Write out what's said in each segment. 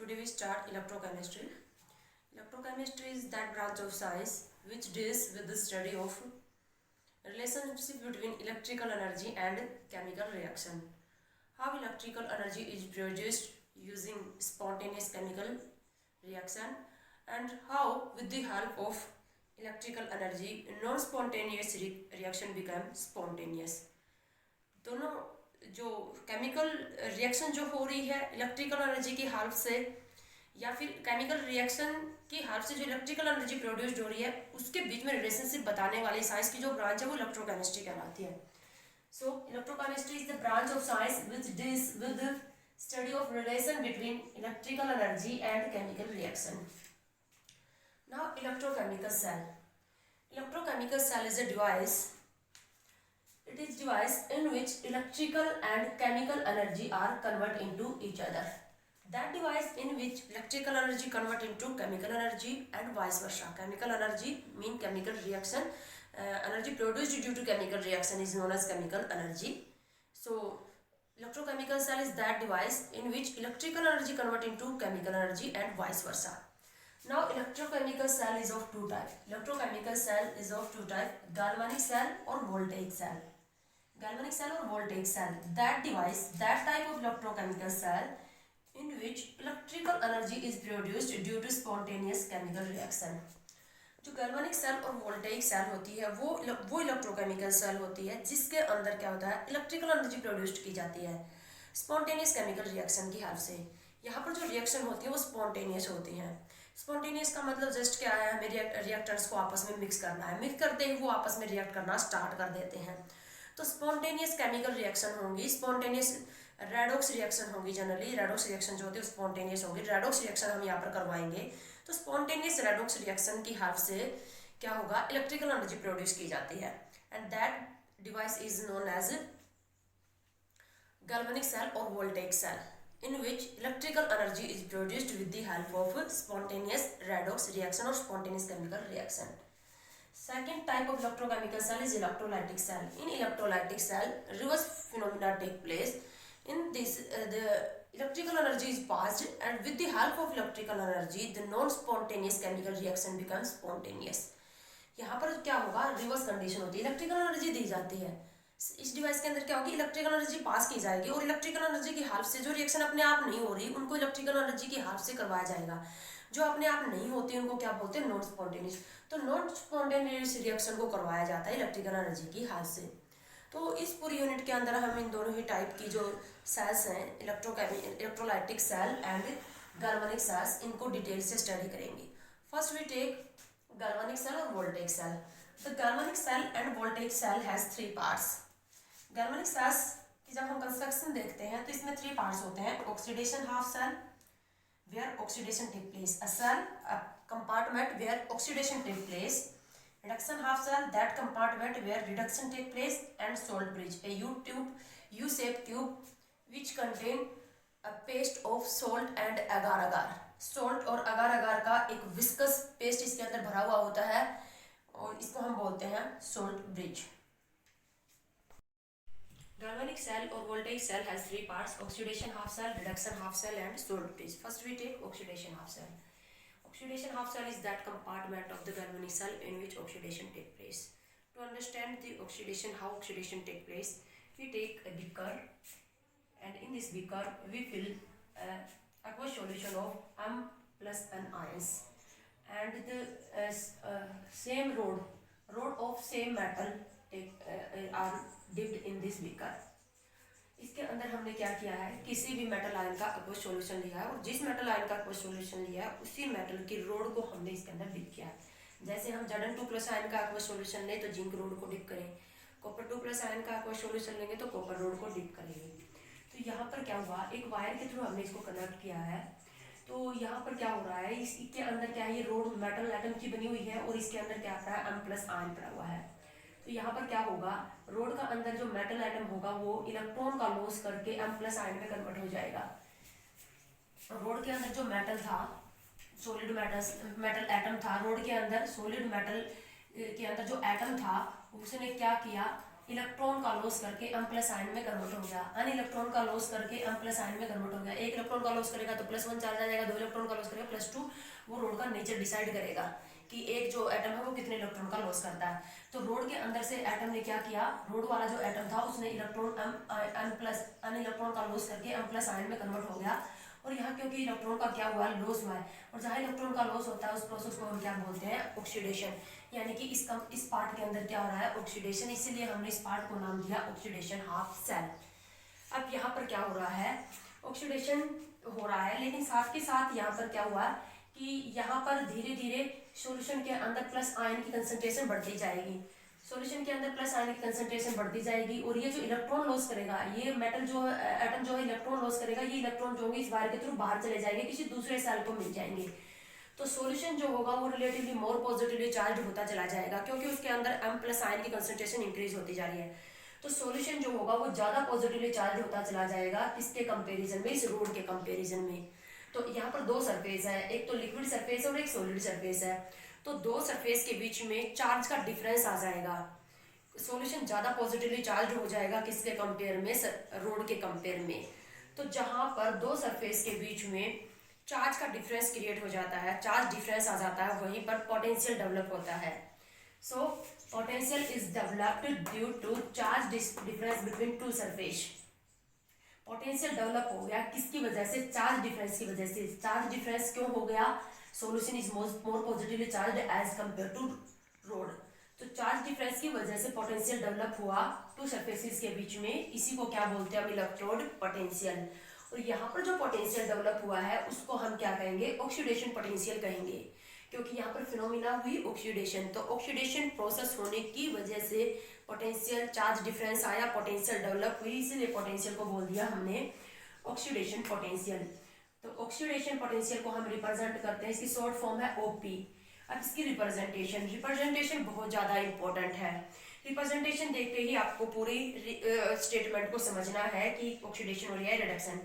Today we start electrochemistry. Electrochemistry is that branch of science which deals with the study of relationship between electrical energy and chemical reaction. How electrical energy is produced using spontaneous chemical reaction, and how with the help of electrical energy non-spontaneous reaction become spontaneous. दोनों जो chemical reaction जो हो रही है electrical energy की help से या फिर केमिकल रिएक्शन की हेल्प से जो इलेक्ट्रिकल एनर्जी प्रोड्यूस्ड हो रही है उसके बीच में रिलेशनशिप बताने वाली साइंस की जो ब्रांच है वो इलेक्ट्रोकेमिस्ट्री कहलाती है. So electrochemistry is the branch of science which deals with the study of relation between electrical energy and chemical reaction. Now electrochemical cell. Electrochemical cell is a device. It is device in which electrical and chemical energy are converted into each other. That device in which electrical energy convert into chemical energy and vice versa. Chemical energy mean chemical reaction. Energy produced due to chemical reaction is known as chemical energy. So electrochemical cell is that device in which electrical energy convert into chemical energy and vice versa. Now electrochemical cell is of two types. Electrochemical cell is of two types: galvanic cell or voltaic cell. Galvanic cell or voltaic cell. That device, that type of electrochemical cell in which electrical energy is produced due to spontaneous chemical reaction. जो galvanic cell और voltaic cell होती है वो electrochemical cell होती है जिसके अंदर क्या होता है electrical energy produced की जाती है spontaneous chemical reaction की हेल्प से. यहाँ पर जो रिएक्शन होती है वो spontaneous होती है. स्पॉन्टेनियस का मतलब जस्ट क्या है, हमें रिएक्टर्स को आपस में मिक्स करना है. मिक्स करते ही वो आपस में रिएक्ट करना स्टार्ट कर देते हैं. तो स्पॉन्टेनियस केमिकल रिएक्शन होंगी, स्पॉन्टेनियस रेडॉक्स रिएक्शन होगी. जनरली रेडॉक्स रिएक्शन जो होती है स्पॉन्टेनियस होगी. रेडॉक्स रिएक्शन हम यहाँ पर करवाएंगे. तो स्पॉन्टेनियस रेडॉक्स रिएक्शन की हेल्प से क्या होगा, इलेक्ट्रिकल एनर्जी प्रोड्यूस की जाती है. And that device is known as galvanic cell or voltaic cell, in which electrical energy is produced with the help of spontaneous redox reaction or spontaneous chemical reaction. Second type of electrochemical cell is electrolytic cell. In electrolytic cell, reverse phenomena take place. In this, the electrical energy is passed, and with the help of electrical energy, the non-spontaneous chemical reaction becomes spontaneous. यहाँ पर क्या होगा, reverse condition होती है. Electrical energy दी जाती है, इस device के अंदर क्या होगी, इलेक्ट्रिकल एनर्जी पास की जाएगी और इलेक्ट्रिकल एनर्जी की हेल्प से जो रिएक्शन अपने आप नहीं हो रही उनको इलेक्ट्रिकल एनर्जी की हेल्प से करवाया जाएगा. जो अपने आप नहीं होती उनको क्या बोलते हैं, नॉन स्पॉन्टेनियस. तो नॉन स्पॉन्टेनियस रिएक्शन को करवाया जाता है इलेक्ट्रिकल एनर्जी की हेल्प से. तो इस पूरी यूनिट के अंदर हम इन दोनों ही टाइप की जो सेल्स हैं, electrolytic cell and galvanic cells, इनको डिटेल से स्टडी करेंगे. First we take galvanic cell or voltaic cell. The galvanic cell and voltaic cell has three parts. Galvanic cells की जब हम कंस्ट्रक्शन देखते हैं तो इसमें थ्री पार्ट्स होते हैं. Oxidation half cell where oxidation take place, a cell a compartment where oxidation take place. Reduction half cell, that compartment where reduction take place. And salt bridge, a U shape tube which contain a paste of salt and agar agar. Salt और agar अगार का एक viscous paste इसके अंदर भरा हुआ होता है और इसको हम बोलते हैं salt bridge. Galvanic cell or voltaic cell has three parts: oxidation half cell, reduction half cell, and salt bridge. First we take oxidation half cell. Oxidation half cell is that compartment of the galvanic cell in which oxidation take place. To understand the oxidation, how oxidation take place, we take a beaker, and in this beaker we fill aqueous solution of M plus N ions, and the same rod of same metal are dipped in this beaker. इसके अंदर हमने क्या किया है, किसी भी metal ion का aqueous solution लिया है और जिस मेटल आयन का एक्वस सॉल्यूशन लिया है उसी मेटल की रोड को हमने इसके अंदर डिप किया है. जैसे हम Zn2+ आयन का एक्वस सॉल्यूशन लें तो जिंक रोड को डिप करें, कॉपर 2+ आयन का एक्वस सॉल्यूशन लेंगे तो कॉपर रोड को डिप करेंगे. तो यहाँ पर क्या हुआ, एक वायर के थ्रू हमने इसको कनेक्ट किया है. तो यहाँ पर क्या हो रहा है, इसके अंदर क्या है, ये रोड मेटल एटम की बनी हुई है और इसके अंदर क्या आता है, M+ आयन पड़ा हुआ है. तो यहाँ पर क्या होगा, रोड का अंदर जो मेटल एटम होगा वो इलेक्ट्रॉन का लॉस करके M+ आयन में कन्वर्ट हो जाएगा. रोड के अंदर जो मेटल था, सॉलिड मेटल एटम था, रोड के अंदर सॉलिड मेटल के अंदर जो एटम था उसने क्या किया, इलेक्ट्रॉन का लॉस करके M प्लस आयन में कन्वर्ट हो गया, अन इलेक्ट्रॉन का लॉस करके M प्लस आयन में कन्वर्ट हो गया। एक इलेक्ट्रॉन का लॉस करेगा तो +1 चार्ज आ जाएगा, 2 इलेक्ट्रॉन का लॉस करेगा +2। वो रोड का नेचर डिसाइड करेगा कि एक जो एटम है वो कितने इलेक्ट्रॉन का लॉस करता है। तो रोड के अंदर से एटम ने क्या किया, रोड वाला जो एटम था उसने इलेक्ट्रॉन अन इलेक्ट्रॉन का लॉस करके M प्लस आयन में कन्वर्ट हो गया। और यहाँ क्योंकि इलेक्ट्रॉन का क्या हुआ है, लॉस हुआ है, और जहाँ इलेक्ट्रॉन का लॉस होता है उस प्रोसेस को हम क्या बोलते हैं, ऑक्सीडेशन। यानी कि इस पार्ट के अंदर क्या हो रहा है, ऑक्सीडेशन, इसीलिए हमने इस पार्ट को नाम दिया ऑक्सीडेशन हाफ सेल। अब यहाँ पर क्या हो रहा है, ऑक्सीडेशन हो रहा है, लेकिन साथ के साथ यहाँ पर क्या हुआ कि यहाँ पर धीरे धीरे सॉल्यूशन के अंदर प्लस आयन की कंसंट्रेशन बढ़ती जाएगी, सॉल्यूशन के अंदर प्लस आयन की कंसंट्रेशन बढ़ती जाएगी। और ये जो इलेक्ट्रॉन लॉस करेगा, ये मेटल जो एटम जो है इलेक्ट्रॉन लॉस करेगा, ये इलेक्ट्रॉन जो होंगे इस वायर के थ्रू बाहर चले जाएंगे, किसी दूसरे सेल को मिल जाएंगे। तो सॉल्यूशन जो होगा वो रिलेटिवली मोर पॉजिटिवली चार्ज होता चला जाएगा, क्योंकि उसके अंदर M प्लस आयन की कंसंट्रेशन इंक्रीज होती जा रही है। तो सॉल्यूशन जो होगा वो ज्यादा पॉजिटिवली चार्ज होता चला जाएगा, किसके कंपैरिजन में, इस रोड के कंपैरिजन में। तो यहाँ पर दो सरफेस है, एक तो लिक्विड सरफेस है और एक सॉलिड सरफेस है। तो दो सरफेस के बीच में चार्ज का डिफरेंस आ जाएगा, सॉल्यूशन ज्यादा पॉजिटिवली चार्ज हो जाएगा किसके कंपेयर में, रोड के कंपेयर में। तो जहां पर दो सरफेस के बीच में चार्ज का डिफरेंस क्रिएट हो जाता है, चार्ज डिफरेंस आ जाता है, वहीं पर पोटेंशियल डेवलप होता है। So potential is developed due to charge difference between two surface. Potential develop हो गया किसकी वजह से, चार्ज डिफरेंस की वजह से। चार्ज डिफरेंस क्यों हो गया, solution is more positively charged as compare to rod. तो चार्ज डिफरेंस की वजह से पोटेंशियल डेवलप हुआ टू सरफेसेस के बीच में, इसी को क्या बोलते हैं हम, इलेक्ट्रोड पोटेंशियल। और यहाँ पर जो पोटेंशियल डेवलप हुआ है उसको हम क्या कहेंगे, ऑक्सीडेशन पोटेंशियल कहेंगे, क्योंकि यहाँ पर फिनोमिना हुई ऑक्सीडेशन। तो ऑक्सीडेशन प्रोसेस होने की वजह से पोटेंशियल चार्ज डिफरेंस आया, पोटेंशियल डेवलप हुई, इसीलिए पोटेंशियल को बोल दिया हमने ऑक्सीडेशन पोटेंशियल। तो ऑक्सीडेशन पोटेंशियल को हम रिप्रेजेंट करते हैं, इसकी शॉर्ट फॉर्म है ओपी। अब इसकी रिप्रेजेंटेशन बहुत ज्यादा इंपॉर्टेंट है। रिप्रेजेंटेशन देखते ही आपको पूरी स्टेटमेंट को समझना है कि ऑक्सीडेशन हो रही है, रिडक्शन।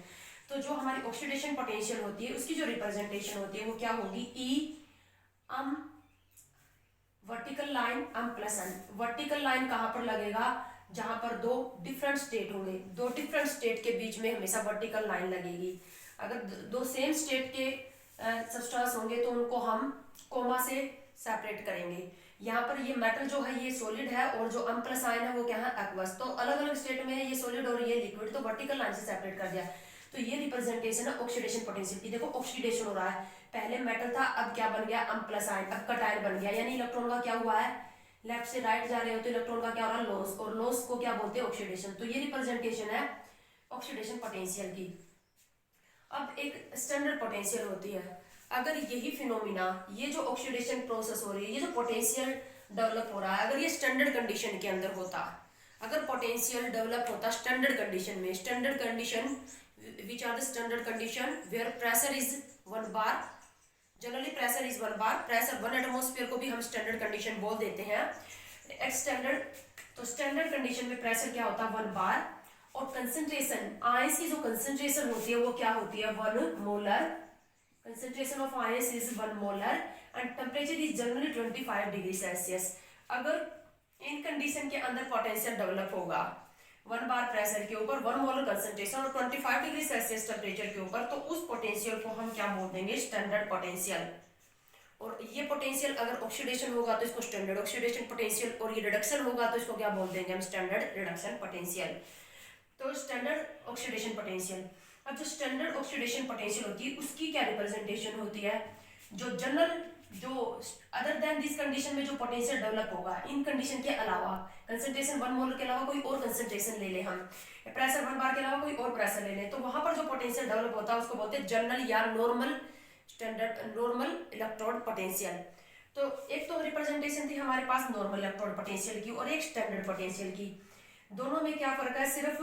तो जो हमारी ऑक्सीडेशन पोटेंशियल होती है उसकी जो रिप्रेजेंटेशन होती है वो क्या होगी, E M vertical line M plus N. Vertical line कहाँ पर लगेगा, जहां पर दो डिफरेंट स्टेट होंगे, दो डिफरेंट स्टेट के बीच में हमेशा वर्टिकल लाइन लगेगी। अगर दो सेम स्टेट के सब्सटेंस होंगे तो उनको हम कोमा से सेपरेट करेंगे। यहाँ पर ये मेटल जो है ये सॉलिड है और जो M प्लस आयन है वो क्या है, एक्वस। तो अलग अलग स्टेट में है, ये सॉलिड और ये लिक्विड, तो वर्टिकल लाइन से सेपरेट कर दिया। तो ये रिप्रेजेंटेशन है ऑक्सीडेशन पोटेंशियल की। देखो ऑक्सीडेशन हो रहा है, पहले मेटल था अब क्या बन गया, M प्लस आयन, अब कटायन बन गया, यानी इलेक्ट्रॉन का क्या हुआ है, लेफ्ट से राइट जा रहे हो तो इलेक्ट्रॉन का क्या हो रहा है, लॉस, और लॉस को क्या बोलते हैं, ऑक्सीडेशन। तो ये रिप्रेजेंटेशन है ऑक्सीडेशन पोटेंशियल की। अब एक स्टैंडर्ड पोटेंशियल होती है, अगर यही फिनोमिना, ये जो ऑक्सीडेशन प्रोसेस हो रही है, ये जो पोटेंशियल डेवलप हो रहा है, अगर ये स्टैंडर्ड कंडीशन के अंदर होता, अगर पोटेंशियल डेवलप होता स्टैंडर्ड कंडीशन में, standard condition which are the standard condition where pressure is 1 bar, generally pressure is 1 bar, pressure 1 atmosphere को भी हम स्टैंडर्ड कंडीशन बोल देते हैं एट स्टैंडर्ड। तो स्टैंडर्ड कंडीशन में प्रेशर क्या होता है, 1 बार, और कंसंट्रेशन, आयंस की जो कंसंट्रेशन होती है वो क्या होती है, 1 molar. Concentration of ions is 1 molar and temperature is generally 25 degree Celsius. अगर इन कंडीशन के अंदर पोटेंशियल डेवलप होगा 1 बार प्रेशर के ऊपर, 1 मोलर कंसंट्रेशन और 25 डिग्री सेल्सियस टेम्परेचर के ऊपर, तो उस पोटेंशियल को हम क्या बोल देंगे, स्टैंडर्ड पोटेंशियल। और ये पोटेंशियल अगर ऑक्सीडेशन होगा तो इसको स्टैंडर्ड ऑक्सीडेशन पोटेंशियल, और ये रिडक्शन होगा तो इसको क्या बोल देंगे हम, स्टैंडर्ड रिडक्शन पोटेंशियल। तो स्टैंडर्ड ऑक्सीडेशन पोटेंशियल। अब जो स्टैंडर्ड ऑक्सीडेशन पोटेंशियल होती है उसकी क्या रिप्रेजेंटेशन होती है, जो जनरल, जो अदर देन दिस कंडीशन में जो पोटेंशियल डेवलप होगा, इन कंडीशन के अलावा, कंसंट्रेशन 1 मोलर के अलावा कोई और कंसंट्रेशन ले ले हम, प्रेशर 1 बार के अलावा कोई और प्रेशर ले ले, तो वहां पर जो पोटेंशियल डेवलप होता है उसको बोलते हैं जनरल या normal standard, normal electrode potential. तो एक तो रिप्रेजेंटेशन थी हमारे पास नॉर्मल इलेक्ट्रोड पोटेंशियल की और एक स्टैंडर्ड पोटेंशियल की। दोनों में क्या फर्क है, सिर्फ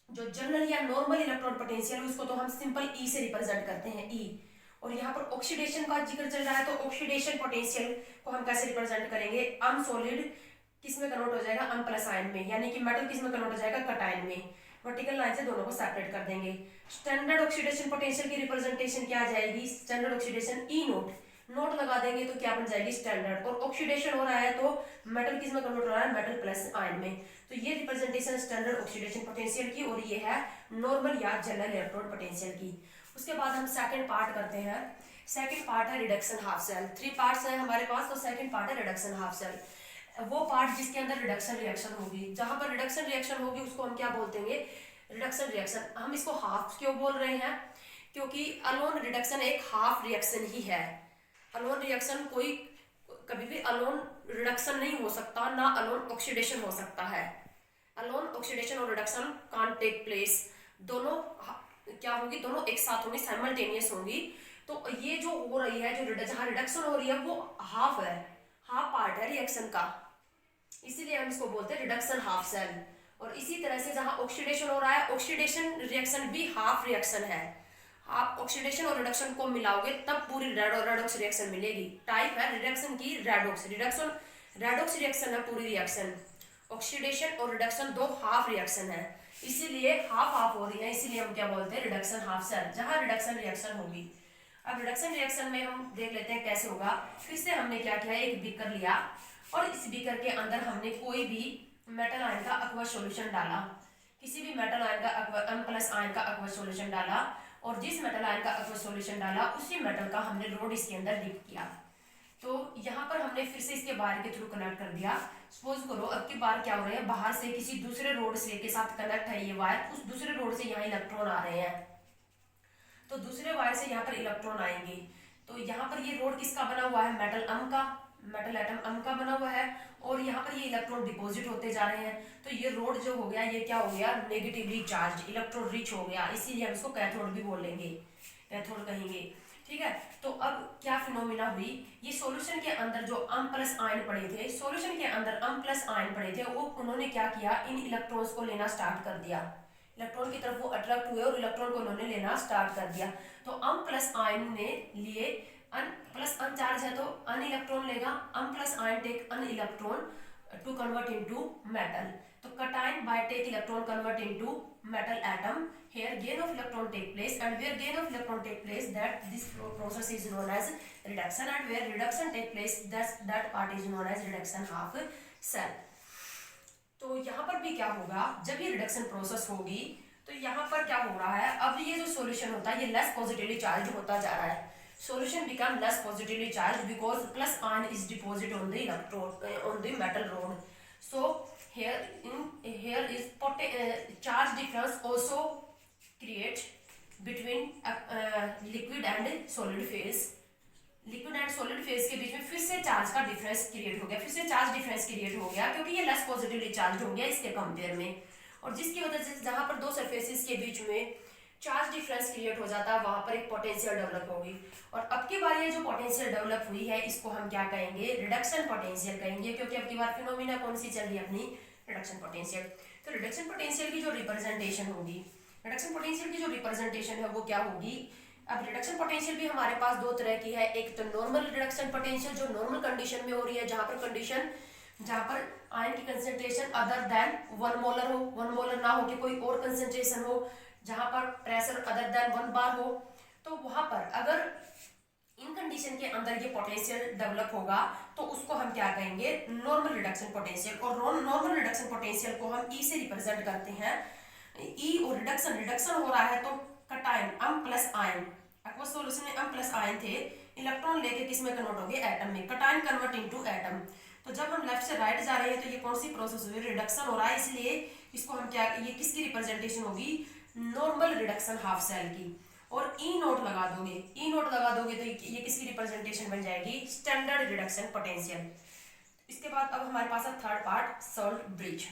जो जनरल या नॉर्मल इलेक्ट्रोड पोटेंशियल है उसको तो हम सिंपल ई से रिप्रेजेंट करते हैं, ई। और यहाँ पर ऑक्सीडेशन का जिक्र चल रहा है तो ऑक्सीडेशन पोटेंशियल को हम कैसे रिप्रेजेंट करेंगे, अन सॉलिड किस में कन्वर्ट हो जाएगा, अन प्लस आयन में, यानी कि मेटल किस में कन्वर्ट हो जाएगा, कटायन में। वर्टिकल लाइन से दोनों को सेपरेट कर देंगे। स्टैंडर्ड ऑक्सीडेशन पोटेंशियल की रिप्रेजेंटेशन क्या आ जाएगी, स्टैंडर्ड ऑक्सीडेशन ई नोट, नोट लगा देंगे तो क्या बन जाएगी स्टैंडर्ड। और ऑक्सीडेशन हो रहा है तो मेटल किस में कन्वर्ट हो रहा है, मेटल प्लस आयन में। तो ये रिप्रेजेंटेशन स्टैंडर्ड ऑक्सीडेशन पोटेंशियल की, और ये है नॉर्मल या जनरल इलेक्ट्रोड पोटेंशियल की। उसके बाद हम सेकंड पार्ट करते हैं। सेकंड पार्ट है रिडक्शन हाफ सेल। 3 पार्ट्स है हमारे पास, तो सेकंड पार्ट है रिडक्शन हाफ सेल। वो पार्ट जिसके अंदर रिडक्शन रिएक्शन होगी, जहां पर रिडक्शन रिएक्शन होगी उसको हम क्या बोलते हैं, रिडक्शन रिएक्शन। हम इसको हाफ क्यों बोल रहे हैं, क्योंकि अलोन रिडक्शन एक हाफ रिएक्शन ही है। अलोन रिएक्शन कोई कभी भी अलोन रिडक्शन नहीं हो सकता, ना अलोन ऑक्सीडेशन हो सकता है। अलोन ऑक्सीडेशन और रिडक्शन कांट टेक प्लेस। दोनों क्या होगी, दोनों एक साथ होंगी, साइमल्टेनियस होंगी। तो ये जो हो रही है, जो जहां रिडक्शन हो रही है वो हाफ है, हाफ पार्ट है रिएक्शन का, इसीलिए हम इसको बोलते हैं रिडक्शन हाफ सेल। और इसी तरह से जहां ऑक्सीडेशन हो रहा है, ऑक्सीडेशन रिएक्शन भी हाफ रिएक्शन है। आप ऑक्सीडेशन और रिडक्शन को मिलाओगे तब पूरी रेडॉक्स रिएक्शन मिलेगी। टाइप है रिडक्शन की रेडॉक्स, रेडॉक्स रिएक्शन है पूरी रिएक्शन। ऑक्सीडेशन और रिडक्शन दो हाफ रिएक्शन है, इसीलिए हाफ हाफ हो रही है, इसीलिए हम क्या बोलते हैं रिडक्शन हाफ सेल, जहां रिडक्शन रिएक्शन होगी। अब रिडक्शन रिएक्शन में हम देख लेते हैं कैसे होगा। फिर से हमने क्या किया, एक बीकर लिया और इस बीकर के अंदर हमने कोई भी मेटल आयन का एक्वस सॉल्यूशन डाला, किसी भी मेटल आयन का M+ आयन का एक्वस सॉल्यूशन डाला, और जिस मेटल आयन का एक्वस सॉल्यूशन डाला उसी मेटल का हमने रोड इसके अंदर डिप किया। तो यहाँ पर हमने फिर से इसके वायर के थ्रू कनेक्ट कर दिया। सपोज करो अब की बार क्या हो रहा है, बाहर से किसी दूसरे रोड से के साथ कनेक्ट है ये वायर, उस दूसरे रोड से यहाँ इलेक्ट्रॉन आ रहे हैं, तो दूसरे वायर से यहाँ पर इलेक्ट्रॉन आएंगे। तो यहाँ पर ये रोड किसका बना हुआ है, मेटल एम का, मेटल एटम एम का बना हुआ है, और यहाँ पर ये इलेक्ट्रॉन डिपॉजिट होते जा रहे हैं। तो ये रोड जो हो गया, ये क्या हो गया, नेगेटिवली चार्ज, इलेक्ट्रॉन रिच हो गया, इसीलिए हम इसको कैथोड भी बोलेंगे, कैथोड कहेंगे। ठीक है, तो अब क्या फिनोमिना हुई, ये सॉल्यूशन के अंदर जो M+ आयन पड़े थे, सॉल्यूशन के अंदर M+ आयन पड़े थे, वो उन्होंने क्या किया, इन इलेक्ट्रॉन्स को लेना स्टार्ट कर दिया, इलेक्ट्रॉन की तरफ वो अट्रैक्ट हुए और इलेक्ट्रॉन को उन्होंने लेना स्टार्ट कर दिया। तो M+ आयन ने लिए, प्लस अनचार्ज है तो अन इलेक्ट्रॉन लेगा, M+ ion take an electron to convert into metal. तो cation by take electron convert into metal atom. Here gain of electron take place, and where gain of electron take place, that this process is known as reduction, and where reduction take place, that part is known as reduction half cell. तो यहाँ पर भी क्या होगा, जब ये reduction process होगी तो यहाँ पर क्या हो रहा है, अब ये जो सॉल्यूशन होता है ये लेस पॉजिटिवली चार्ज होता जा रहा है। Solution become less positively charged because plus ion is deposited on the electrode on the metal rod. So here is charge difference also create between liquid and solid phase. Liquid and solid phase के बीच में फिर से charge का difference create हो गया, फिर से चार्ज डिफरेंस क्रिएट हो गया, क्योंकि ये लेस पॉजिटिवली चार्ज हो गया इसके कंपेयर में, और जिसकी वजह से जहां पर दो सरफेसेस के बीच में चार्ज डिफरेंस क्रिएट हो जाता है, वहां पर एक पोटेंशियल डेवलप होगी। और अब की बार ये जो पोटेंशियल डेवलप हुई है इसको हम क्या कहेंगे, रिडक्शन पोटेंशियल कहेंगे, क्योंकि अब की बार फिनोमिना कौन सी चल रही है अपनी, रिडक्शन पोटेंशियल। तो रिडक्शन पोटेंशियल की जो रिप्रेजेंटेशन होगी, रिडक्शन पोटेंशियल की जो रिप्रेजेंटेशन है वो क्या होगी। अब रिडक्शन पोटेंशियल भी हमारे पास दो तरह की है, एक तो नॉर्मल रिडक्शन पोटेंशियल जो नॉर्मल कंडीशन में हो रही है, जहां पर आयन की कंसेंट्रेशन अदर देन 1 मोलर हो, 1 मोलर ना हो कि कोई और कंसेंट्रेशन हो, जहां पर प्रेशर अदर देन 1 बार हो, तो वहां पर अगर इन कंडीशन के अंदर ये पोटेंशियल डेवलप होगा तो उसको हम क्या कहेंगे, नॉर्मल रिडक्शन पोटेंशियल। और नॉर्मल रिडक्शन पोटेंशियल को हम ई से रिप्रेजेंट करते हैं। ई और रिडक्शन हो रहा है तो cation M+ ion, aqueous solution में M+ आयन थे, इलेक्ट्रॉन लेके किस में कन्वर्ट होंगे, एटम में, कटायन कन्वर्ट इनटू एटम। तो जब हम लेफ्ट से राइट जा रहे हैं तो ये कौन सी प्रोसेस हुई, रिडक्शन हो रहा है, इसलिए इसको हम क्या, ये किसकी रिप्रेजेंटेशन होगी, नॉर्मल रिडक्शन हाफ सेल की। और ई नोट लगा दोगे तो ये किसकी रिप्रेजेंटेशन बन जाएगी, स्टैंडर्ड रिडक्शन पोटेंशियल। इसके बाद अब हमारे पास है थर्ड पार्ट, सॉल्ट ब्रिज।